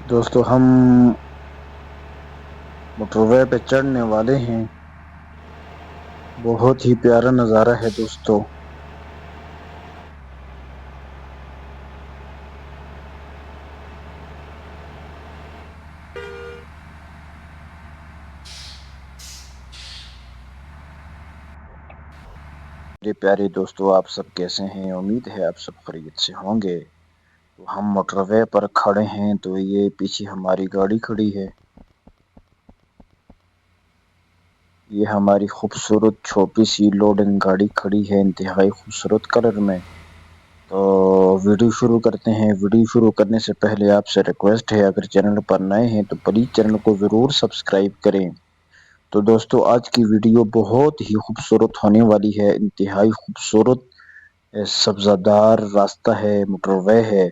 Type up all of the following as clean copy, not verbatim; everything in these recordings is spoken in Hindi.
दोस्तों हम मोटरवे पे चढ़ने वाले हैं। बहुत ही प्यारा नज़ारा है दोस्तों। मेरे प्यारे दोस्तों, आप सब कैसे हैं? उम्मीद है आप सब खैरियत से होंगे। तो हम मोटरवे पर खड़े हैं, तो ये पीछे हमारी गाड़ी खड़ी है। ये हमारी खूबसूरत छोटी सी लोडिंग गाड़ी खड़ी है इंतहाई खूबसूरत कलर में। तो वीडियो शुरू करते हैं। वीडियो शुरू करने से पहले आपसे रिक्वेस्ट है, अगर चैनल पर नए हैं तो प्लीज चैनल को ज़रूर सब्सक्राइब करें। तो दोस्तों आज की वीडियो बहुत ही खूबसूरत होने वाली है। इंतहाई खूबसूरत सब्जादार रास्ता है, मोटरवे है।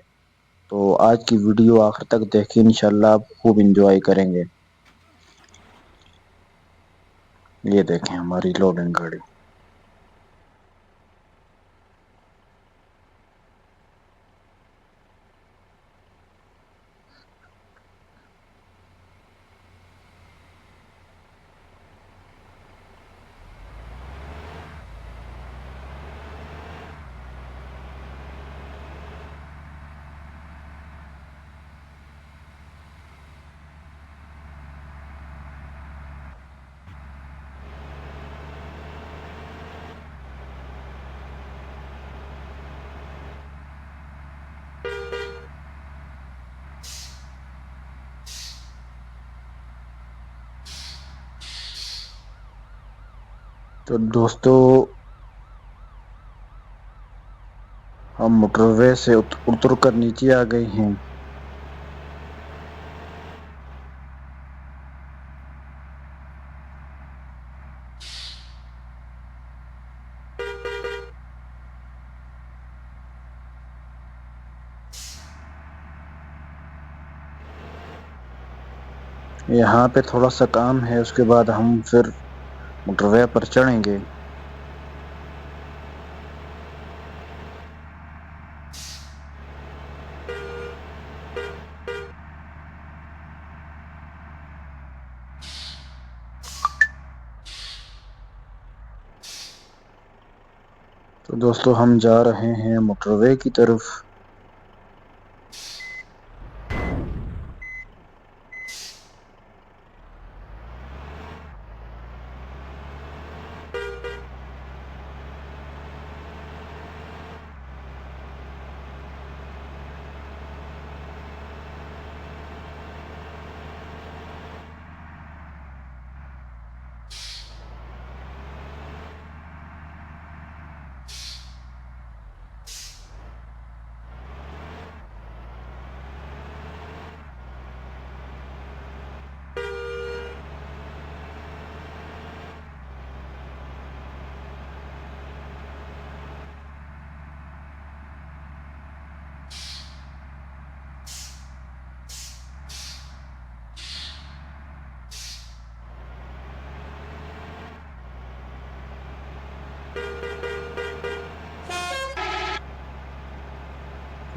तो आज की वीडियो आखिर तक देखें, इंशाल्लाह आप खूब एंजॉय करेंगे। ये देखें हमारी लोडिंग गाड़ी। तो दोस्तों हम मोटरवे से उतर कर नीचे आ गए हैं। यहाँ पे थोड़ा सा काम है, उसके बाद हम फिर मोटरवे पर चढ़ेंगे। तो दोस्तों हम जा रहे हैं मोटरवे की तरफ।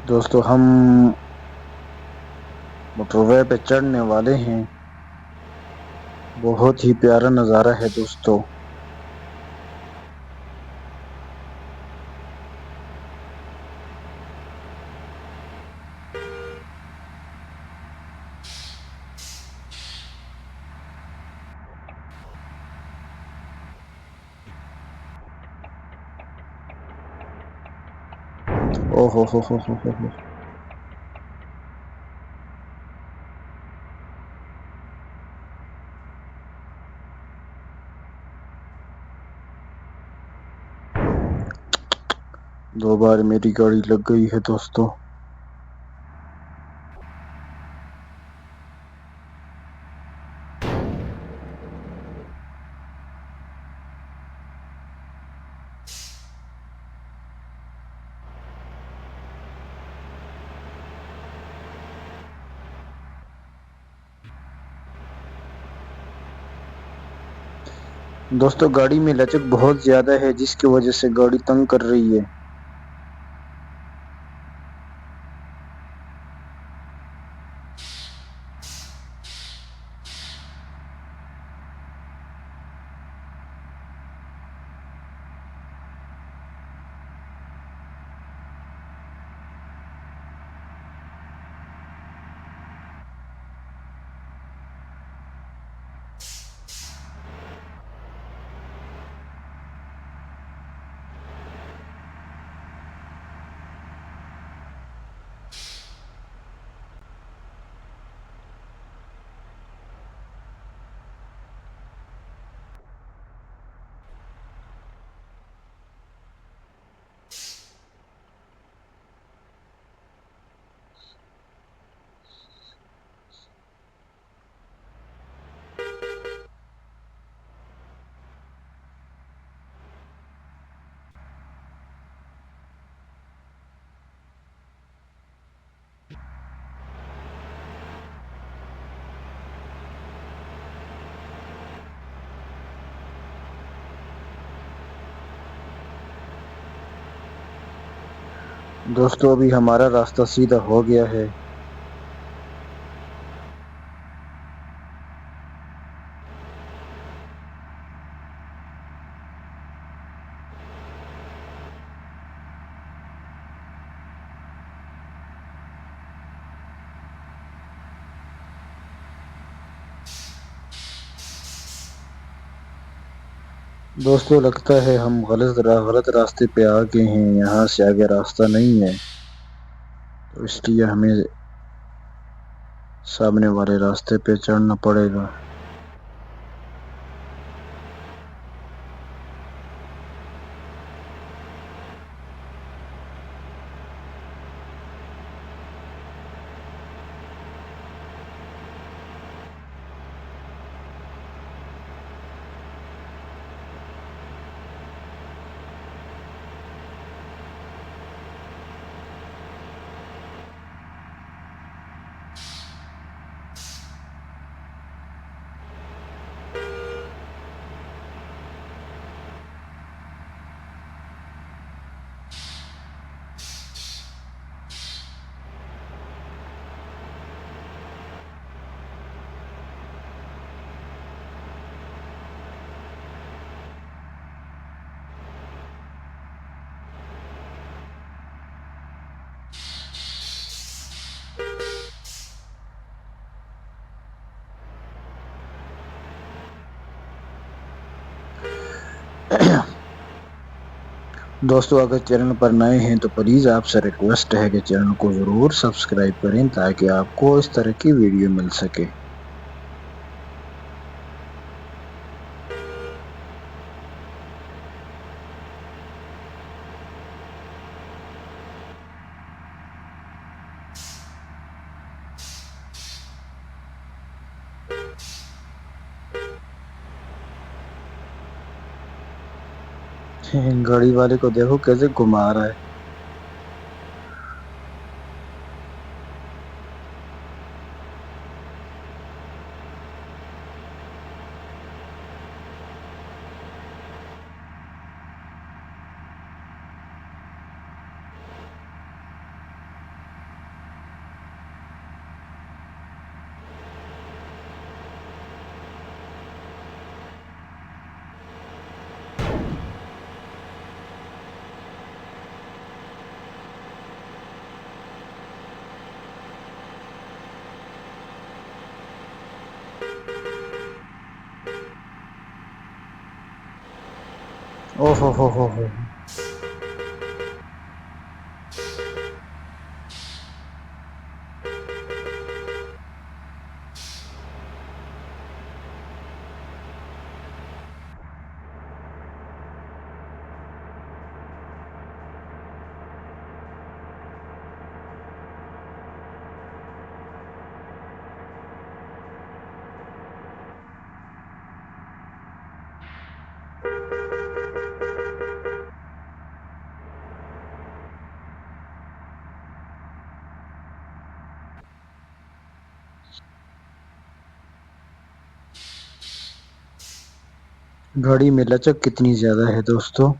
दोस्तों हम मोटरवे पे चढ़ने वाले हैं। बहुत ही प्यारा नज़ारा है दोस्तों। ओहो हो। दो बार मेरी गाड़ी लग गई है दोस्तों। दोस्तों गाड़ी में लचक बहुत ज्यादा है, जिसकी वजह से गाड़ी तंग कर रही है। दोस्तों अभी हमारा रास्ता सीधा हो गया है। दोस्तों लगता है हम गलत रास्ते पे आ गए हैं। यहाँ से आगे रास्ता नहीं है, तो इसलिए हमें सामने वाले रास्ते पे चढ़ना पड़ेगा। दोस्तों अगर चैनल पर नए हैं तो प्लीज़ आपसे रिक्वेस्ट है कि चैनल को ज़रूर सब्सक्राइब करें ताकि आपको इस तरह की वीडियो मिल सके। गाड़ी वाले को देखो कैसे घुमा रहा है। ओहो हो। गाड़ी में लचक कितनी ज्यादा है दोस्तों।